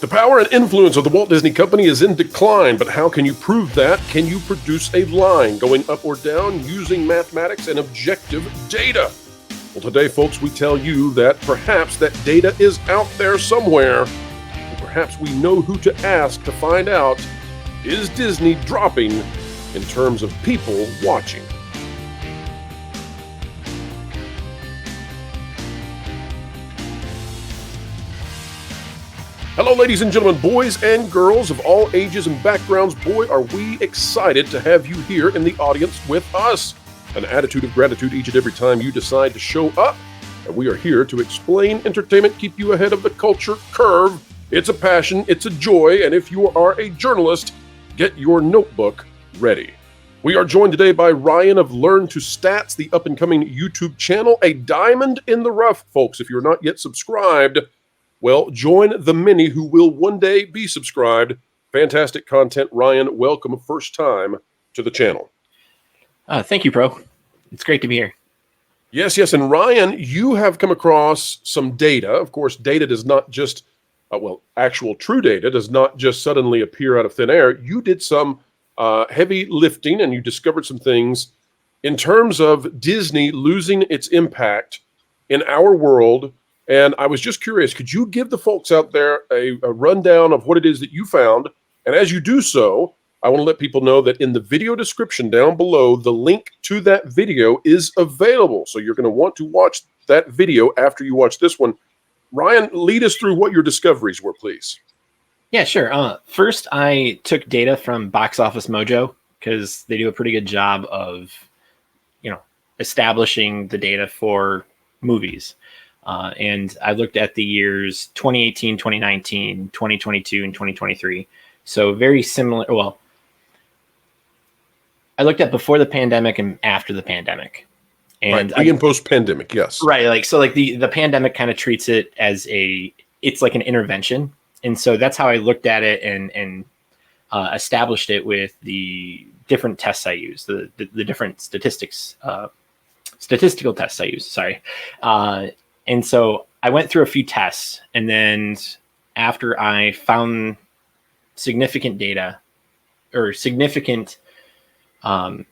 The power and influence of the Walt Disney Company is in decline, but how can you prove that? Can you produce a line going up or down using mathematics and objective data? Well, today, folks, we tell you that perhaps that data is out there somewhere, and perhaps we know who to ask to find out, is Disney dropping in terms of people watching? Hello, ladies and gentlemen, boys and girls of all ages and backgrounds. Boy, are we excited to have you here in the audience with us. An attitude of gratitude each and every time you decide to show up. And we are here to explain entertainment, keep you ahead of the culture curve. It's a passion, it's a joy, and if you are a journalist, get your notebook ready. We are joined today by Ryan of Learn to Stats, the up-and-coming YouTube channel, a diamond in the rough, folks. If you're not yet subscribed, well, join the many who will one day be subscribed. Fantastic content. Ryan, welcome first time to the channel. Thank you, Pro. It's great to be here. Yes. And Ryan, you have come across some data. Of course, data does not just, actual true data does not just suddenly appear out of thin air. You did some heavy lifting and you discovered some things in terms of Disney losing its impact in our world. And I was just curious, could you give the folks out there a rundown of what it is that you found? And as you do so, I want to let people know that in the video description down below, the link to that video is available. So you're going to want to watch that video after you watch this one. Ryan, lead us through what your discoveries were, please. Yeah, sure. First, I took data from Box Office Mojo because they do a pretty good job of, establishing the data for movies. And I looked at the years 2018, 2019, 2022, and 2023. So very similar. Well, I looked at before the pandemic and after the pandemic. And pre and post pandemic, yes. Right. The pandemic kind of treats it as it's like an intervention. And so that's how I looked at it and established it with the different tests I use, the different statistical tests I use. Sorry. And so I went through a few tests, and then after I found significant data or significance within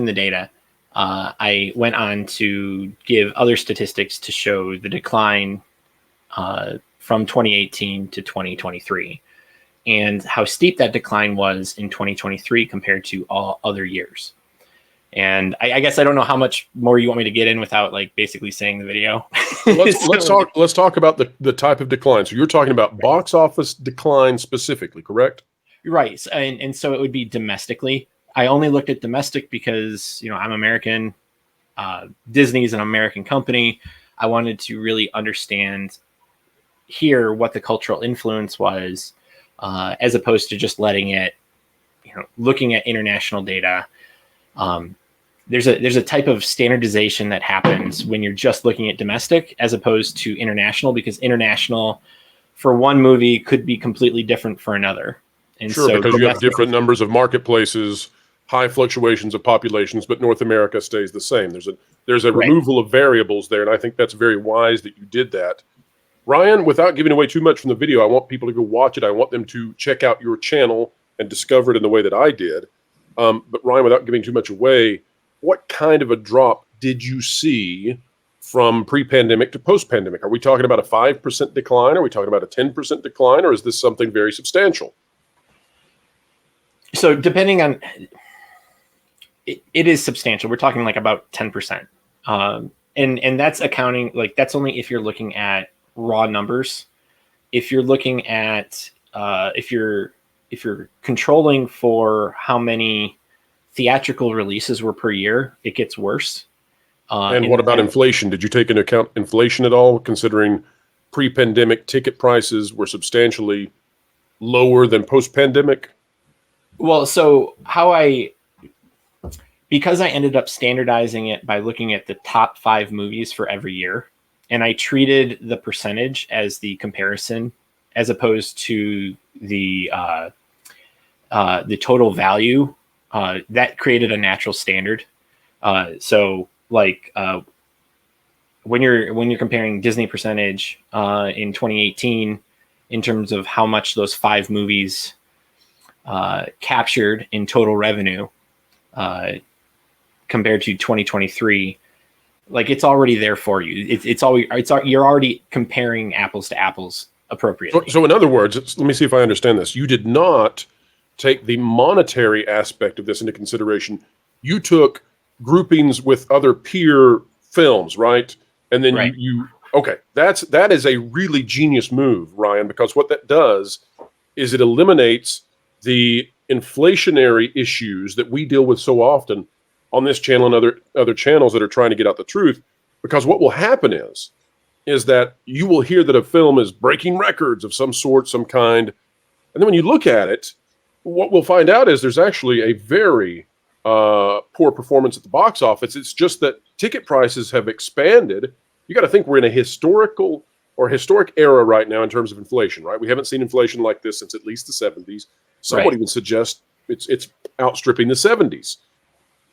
the data, I went on to give other statistics to show the decline from 2018 to 2023 and how steep that decline was in 2023 compared to all other years. And I guess I don't know how much more you want me to get in without basically saying the video. Let's talk about the type of decline. So you're talking about box office decline specifically, correct? Right. And so it would be domestically. I only looked at domestic because, I'm American. Disney is an American company. I wanted to really understand here what the cultural influence was, as opposed to just letting it, looking at international data. There's a type of standardization that happens when you're just looking at domestic as opposed to international, because international for one movie could be completely different for another. And sure, so because you have different numbers of marketplaces, high fluctuations of populations, but North America stays the same. There's a right. removal of variables there, and I think that's very wise that you did that. Ryan, without giving away too much from the video, I want people to go watch it. I want them to check out your channel and discover it in the way that I did. But Ryan, without giving too much away, what kind of a drop did you see from pre-pandemic to post-pandemic? Are we talking about a 5% decline? Are we talking about a 10% decline? Or is this something very substantial? So depending on, it is substantial. We're talking about 10%. And that's accounting, that's only if you're looking at raw numbers. If you're looking at, if you're controlling for how many theatrical releases were per year, it gets worse. And what about inflation? Did you take into account inflation at all, considering pre-pandemic ticket prices were substantially lower than post-pandemic? Well, so because I ended up standardizing it by looking at the top 5 movies for every year, and I treated the percentage as the comparison as opposed to the total value, that created a natural standard. So when you're comparing Disney percentage in 2018 in terms of how much those 5 movies captured in total revenue compared to 2023, like it's already there for you. You're already comparing apples to apples appropriately. So in other words, let me see if I understand this. You did not take the monetary aspect of this into consideration. You took groupings with other peer films, right? And then Right. Okay, that is a really genius move, Ryan, because what that does is it eliminates the inflationary issues that we deal with so often on this channel and other channels that are trying to get out the truth. Because what will happen is that you will hear that a film is breaking records of some sort, some kind, and then when you look at it, what we'll find out is there's actually a very poor performance at the box office. It's just that ticket prices have expanded. You got to think we're in a historic era right now in terms of inflation, right? We haven't seen inflation like this since at least the 70s. Some would even suggest it's outstripping the 70s.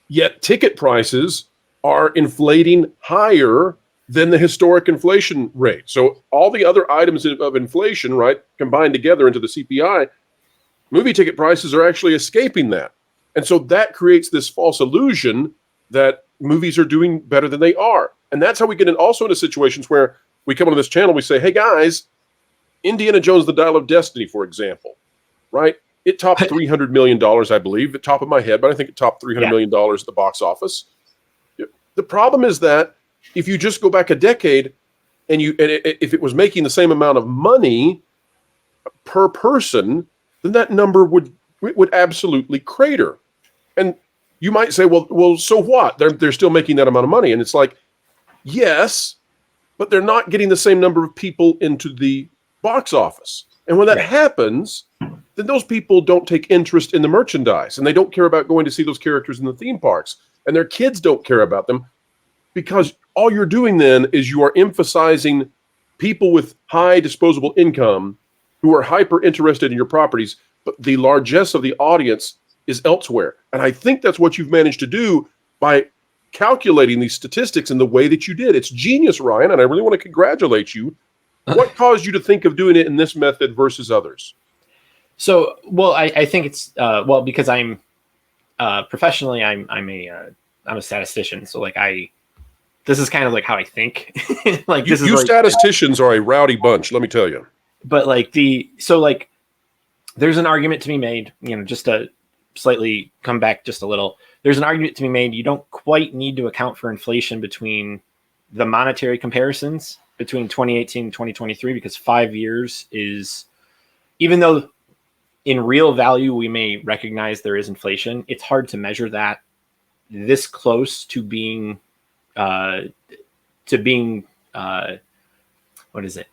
Yet ticket prices are inflating higher than the historic inflation rate. So all the other items of inflation, right, combined together into the CPI, movie ticket prices are actually escaping that. And so that creates this false illusion that movies are doing better than they are. And that's how we get also into situations where we come on this channel, we say, hey guys, Indiana Jones, The Dial of Destiny, for example, right? It topped $300 million, I believe, at the top of my head, but I think it topped $300 million at the box office. The problem is that if you just go back a decade and if it was making the same amount of money per person, then that number would absolutely crater. And you might say, well, so what? They're still making that amount of money. And it's like, yes, but they're not getting the same number of people into the box office. And when that happens, then those people don't take interest in the merchandise and they don't care about going to see those characters in the theme parks. And their kids don't care about them because all you're doing then is you are emphasizing people with high disposable income who are hyper interested in your properties, but the largesse of the audience is elsewhere. And I think that's what you've managed to do by calculating these statistics in the way that you did. It's genius, Ryan, and I really want to congratulate you. What caused you to think of doing it in this method versus others? So, well, I think it's because I'm professionally I'm a statistician. So like this is kind of like how I think. Like this is you like, statisticians are a rowdy bunch, let me tell you. But like there's an argument to be made, just to slightly come back just a little. There's an argument to be made. You don't quite need to account for inflation between the monetary comparisons between 2018 and 2023, because 5 years is, even though in real value we may recognize there is inflation, it's hard to measure that this close to being what is it?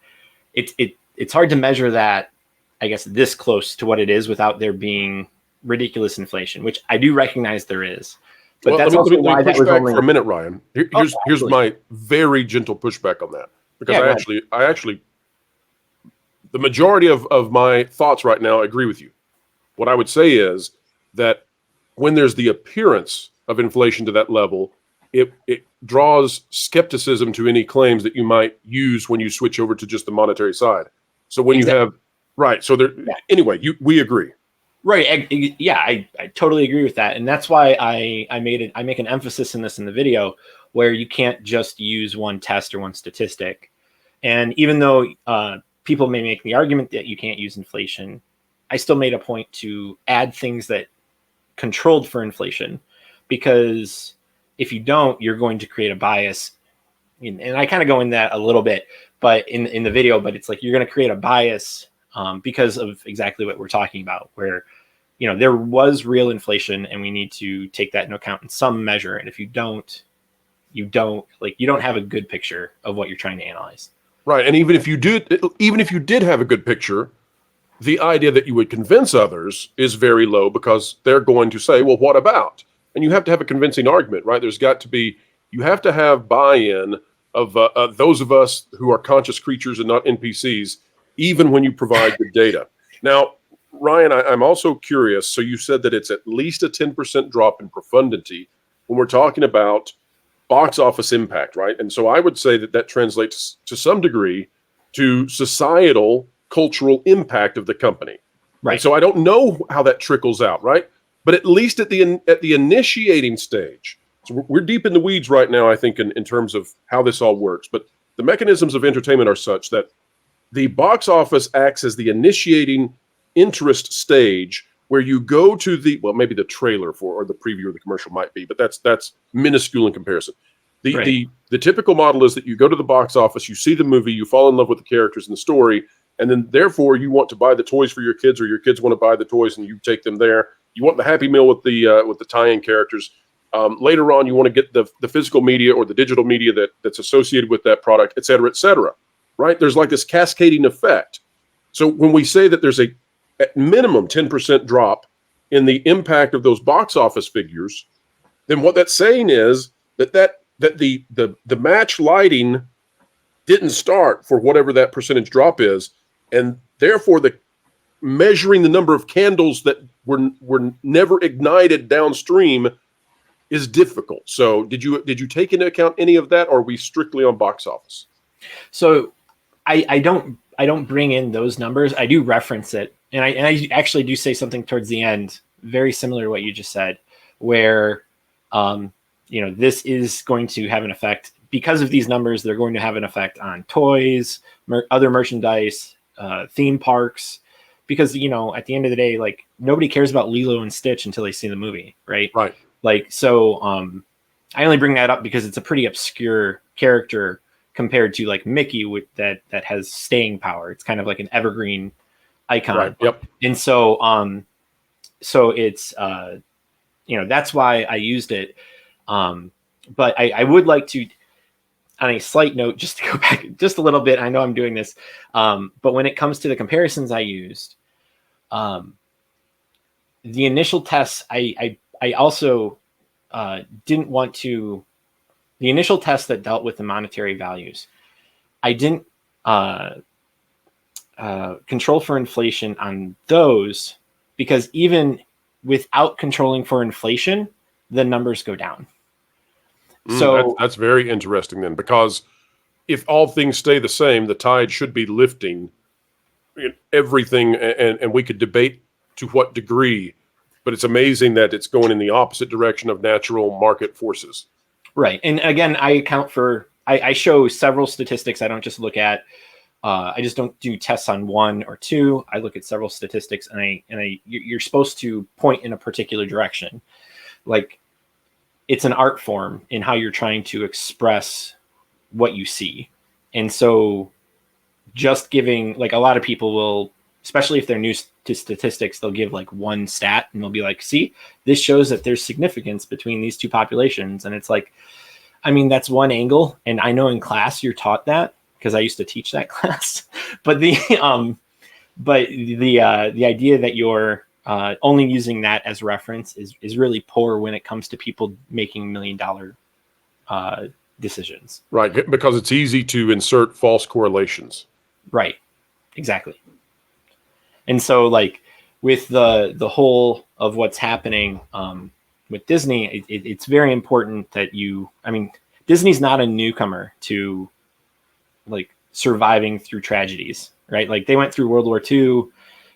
It's hard to measure that, I guess, this close to what it is without there being ridiculous inflation, which I do recognize there is. But that's let me why that push was back only for a minute, Ryan. Here's my very gentle pushback on that, because I actually, the majority of my thoughts right now agree with you. What I would say is that when there's the appearance of inflation to that level, it draws skepticism to any claims that you might use when you switch over to just the monetary side. So when you have, right. So there, anyway, we agree. Right. I totally agree with that. And that's why I make an emphasis in this in the video, where you can't just use one test or one statistic. And even though people may make the argument that you can't use inflation, I still made a point to add things that controlled for inflation, because if you don't, you're going to create a bias. And I kind of go in that a little bit, but in the video, but it's like, you're going to create a bias because of exactly what we're talking about, where, there was real inflation and we need to take that into account in some measure. And if you don't have a good picture of what you're trying to analyze. Right. And even if you did have a good picture, the idea that you would convince others is very low, because they're going to say, well, what about? And you have to have a convincing argument, right? You have to have buy-in of those of us who are conscious creatures and not NPCs, even when you provide good data. Now, Ryan, I'm also curious. So you said that it's at least a 10% drop in profundity when we're talking about box office impact, right? And so I would say that translates to some degree to societal cultural impact of the company. Right. And so I don't know how that trickles out, right? But at least at the initiating stage, so we're deep in the weeds right now, I think, in terms of how this all works. But the mechanisms of entertainment are such that the box office acts as the initiating interest stage where you go to the, well, maybe the trailer for, or the preview or the commercial might be, but that's minuscule in comparison. The typical model is that you go to the box office, you see the movie, you fall in love with the characters and the story, and then therefore you want to buy the toys for your kids, or your kids want to buy the toys and you take them there. You want the Happy Meal with the tie-in characters. Later on, you want to get the physical media or the digital media that's associated with that product, et cetera, right? There's like this cascading effect. So when we say that there's at minimum 10% drop in the impact of those box office figures, then what that's saying is that the match lighting didn't start for whatever that percentage drop is, and therefore the measuring the number of candles that were never ignited downstream is difficult. So did you take into account any of that, or are we strictly on box office? So I don't bring in those numbers. I do reference it, and I actually do say something towards the end, very similar to what you just said, where this is going to have an effect because of these numbers. They're going to have an effect on toys, other merchandise, theme parks, because at the end of the day, like, nobody cares about Lilo and Stitch until they see the movie, right? Right. Like, so I only bring that up because it's a pretty obscure character compared to like Mickey that has staying power. It's kind of like an evergreen icon. Right. Yep. And so so it's that's why I used it. But I would like to, on a slight note, just to go back just a little bit. I know I'm doing this, but when it comes to the comparisons I used, the initial tests, I also didn't want to. The initial test that dealt with the monetary values, I didn't control for inflation on those, because even without controlling for inflation, the numbers go down. So that's very interesting then, because if all things stay the same, the tide should be lifting everything, and we could debate to what degree, but it's amazing that it's going in the opposite direction of natural market forces. Right. And again, I show several statistics. I don't just look at, I just don't do tests on one or two. I look at several statistics, and you're supposed to point in a particular direction. Like, it's an art form in how you're trying to express what you see. And so just giving, like, a lot of people will, especially if they're new to statistics, they'll give like one stat and they'll be like, see, this shows that there's significance between these two populations. And it's like, I mean, that's one angle. And I know in class you're taught that, because I used to teach that class. But the idea that you're only using that as reference is really poor when it comes to people making $1 million decisions. Right, because it's easy to insert false correlations. Right, exactly. And so, like, with the whole of what's happening with Disney, it's very important that Disney's not a newcomer to, like, surviving through tragedies, right? Like, they went through World War II,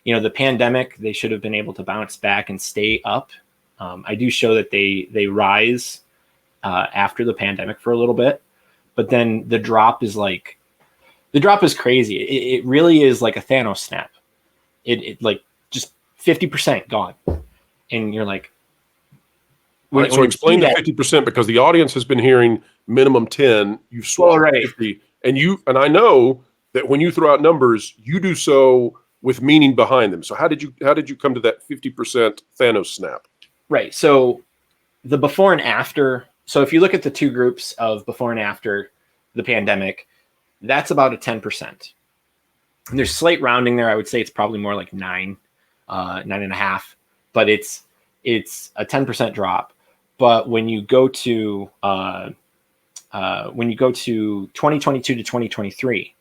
the pandemic. They should have been able to bounce back and stay up. I do show that they rise after the pandemic for a little bit, but then the drop is crazy. It really is like a Thanos snap. It like just 50% gone, and you're like, right. So explain the 50%, because the audience has been hearing minimum 10. You've swallowed 50, and I know that when you throw out numbers, you do so with meaning behind them. So how did you come to that 50% Thanos snap? Right. So the before and after. So if you look at the two groups of before and after the pandemic, that's about a 10%. And there's slight rounding there. I would say it's probably more like 9.5, but it's a 10% drop. But when you go to 2022 to 2023,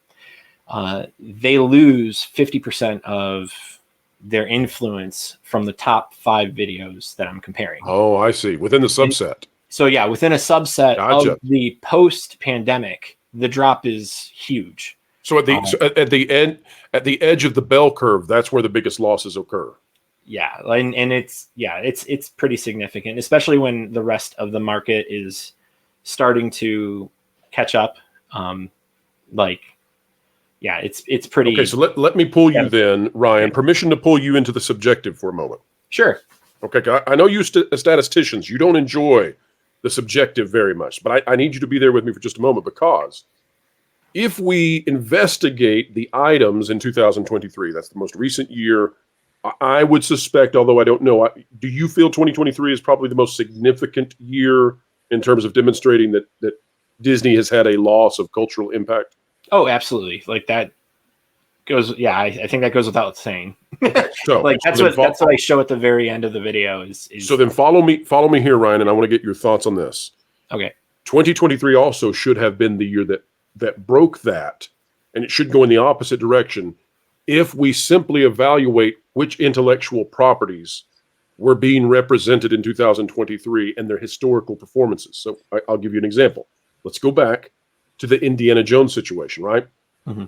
they lose 50% of their influence from the top 5 videos that I'm comparing. Oh, I see. Within the subset. So within a subset of the post-pandemic, the drop is huge. So at the end, at the edge of the bell curve, that's where the biggest losses occur. Yeah, and it's pretty significant, especially when the rest of the market is starting to catch up. It's pretty. Okay, so let me pull you Yeah. then, Ryan. Okay. Permission to pull you into the subjective for a moment. Sure. Okay, 'cause I know you statisticians, you don't enjoy the subjective very much, but I need you to be there with me for just a moment, because if we investigate the items in 2023, that's the most recent year, I would suspect, although I don't know, do you feel 2023 is probably the most significant year in terms of demonstrating that Disney has had a loss of cultural impact? Oh, absolutely. Like that goes. Yeah, I think that goes without saying. So Like that's what I show at the very end of the video is. So then follow me here, Ryan, and I want to get your thoughts on this. Okay. 2023 also should have been the year that broke that, and it should go in the opposite direction if we simply evaluate which intellectual properties were being represented in 2023 and their historical performances. So I'll give you an example. Let's go back to the Indiana Jones situation, right? Mm-hmm.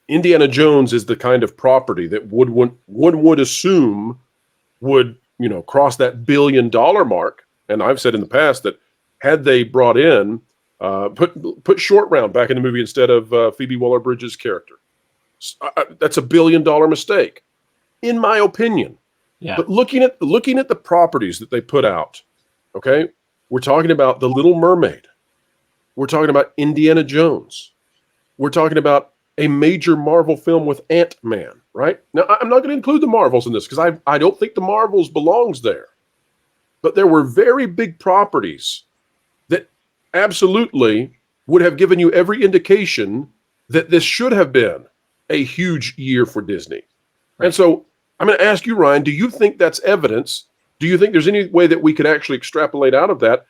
Indiana Jones is the kind of property that one would assume would, cross that $1 billion mark. And I've said in the past that had they brought in, put Short Round back in the movie instead of Phoebe Waller-Bridge's character, that's $1 billion mistake, in my opinion. Yeah. But looking at the properties that they put out, okay, we're talking about The Little Mermaid, we're talking about Indiana Jones, we're talking about a major Marvel film with Ant-Man, right? Now, I'm not going to include the Marvels in this because I don't think the Marvels belongs there. But there were very big properties that absolutely would have given you every indication that this should have been a huge year for Disney. Right. And so I'm going to ask you, Ryan, do you think that's evidence? Do you think there's any way that we could actually extrapolate out of that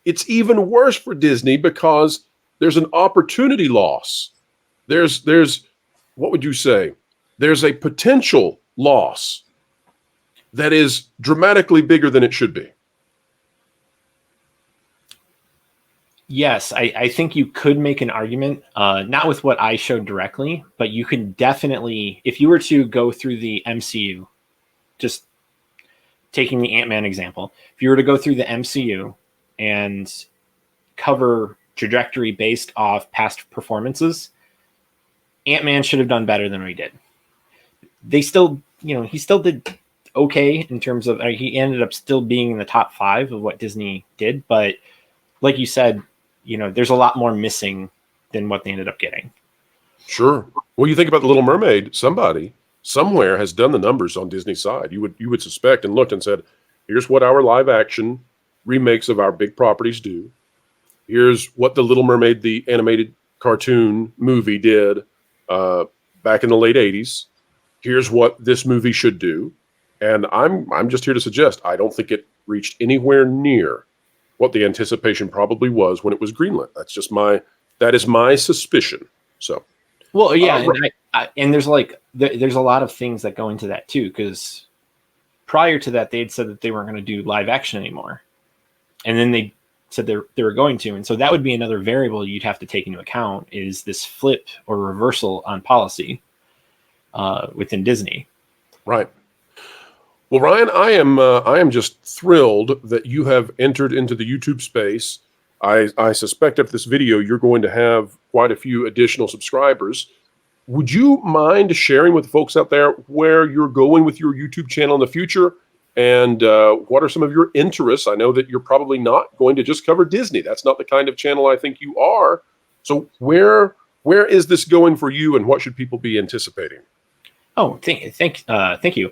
it's even worse for Disney because there's an opportunity loss? There's what would you say? There's a potential loss that is dramatically bigger than it should be. Yes, I think you could make an argument, not with what I showed directly, but you can definitely, if you were to go through the MCU, just taking the Ant-Man example, if you were to go through the MCU and cover trajectory based off past performances, Ant-Man should have done better than he did. He still did okay in terms of, he ended up still being in the top 5 of what Disney did. But like you said, there's a lot more missing than what they ended up getting. Sure. Well, you think about The Little Mermaid, somebody somewhere has done the numbers on Disney's side. You would suspect and looked and said, here's what our live action remakes of our big properties do. Here's what The Little Mermaid, the animated cartoon movie, did back in the late 80s. Here's what this movie should do. And I'm just here to suggest I don't think it reached anywhere near what the anticipation probably was when it was greenlit. That is my suspicion. So, well, yeah, and there's there's a lot of things that go into that too, because prior to that, they had said that they weren't going to do live action anymore, and then they said they were going to, and so that would be another variable you'd have to take into account, is this flip or reversal on policy within Disney. Right. Well, Ryan, I am just thrilled that you have entered into the YouTube space. I suspect after this video you're going to have quite a few additional subscribers. Would you mind sharing with the folks out there where you're going with your YouTube channel in the future, and what are some of your interests? I know that you're probably not going to just cover Disney. That's not the kind of channel I think you are. So where is this going for you, and what should people be anticipating? Oh, thank you.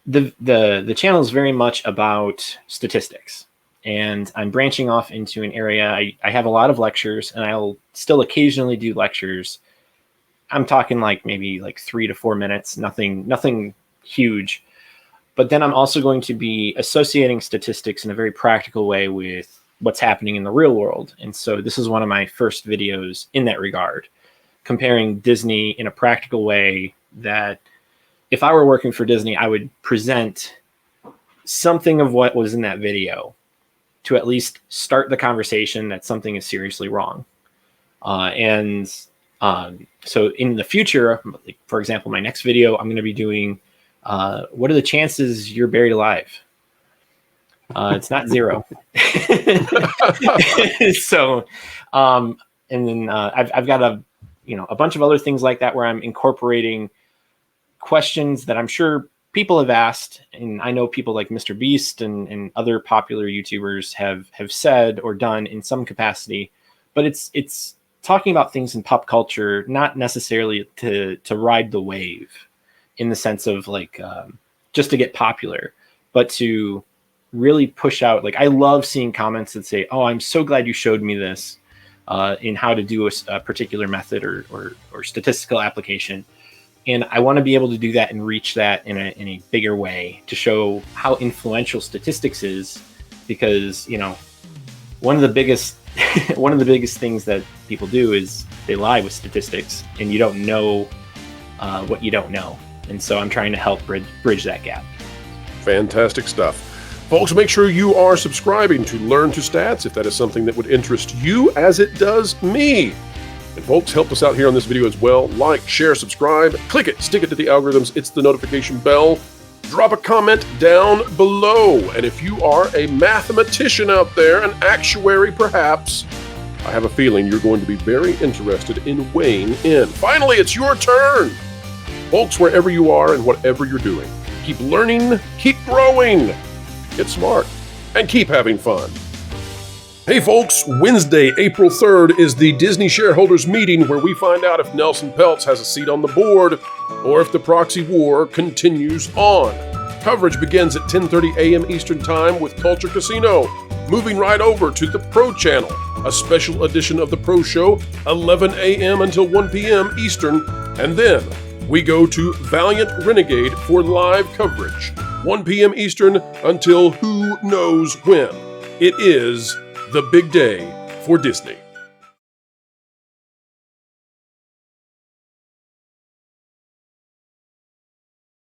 The channel is very much about statistics, and I'm branching off into an area. I have a lot of lectures, and I'll still occasionally do lectures. I'm talking maybe 3 to 4 minutes, nothing huge. But then I'm also going to be associating statistics in a very practical way with what's happening in the real world. And so this is one of my first videos in that regard, comparing Disney in a practical way that if I were working for Disney, I would present something of what was in that video to at least start the conversation that something is seriously wrong. And So in the future, like, for example, my next video, I'm going to be doing, what are the chances you're buried alive? It's not 0. So, and then I've got a bunch of other things like that where I'm incorporating questions that I'm sure people have asked, and I know people like Mr. Beast and other popular YouTubers have said or done in some capacity, but it's talking about things in pop culture, not necessarily to ride the wave in the sense of like just to get popular, but to really push out. Like, I love seeing comments that say, "Oh, I'm so glad you showed me this in how to do a particular method or statistical application." And I want to be able to do that and reach that in a bigger way to show how influential statistics is, because, you know, one of the biggest things that people do is they lie with statistics, and you don't know what you don't know. And so I'm trying to help bridge that gap. Fantastic stuff. Folks, make sure you are subscribing to Learn to Stats if that is something that would interest you, as it does me. And folks, help us out here on this video as well. Like, share, subscribe, click it, stick it to the algorithms. It's the notification bell. Drop a comment down below. And if you are a mathematician out there, an actuary perhaps, I have a feeling you're going to be very interested in weighing in. Finally, it's your turn. Folks, wherever you are and whatever you're doing, keep learning, keep growing, get smart, and keep having fun. Hey folks, Wednesday, April 3rd is the Disney shareholders meeting where we find out if Nelson Peltz has a seat on the board or if the proxy war continues on. Coverage begins at 10:30 a.m. Eastern Time with Culture Casino. Moving right over to the Pro Channel, a special edition of the Pro Show, 11 a.m. until 1 p.m. Eastern, and then we go to Valiant Renegade for live coverage, 1 p.m. Eastern until who knows when. It is the big day for Disney.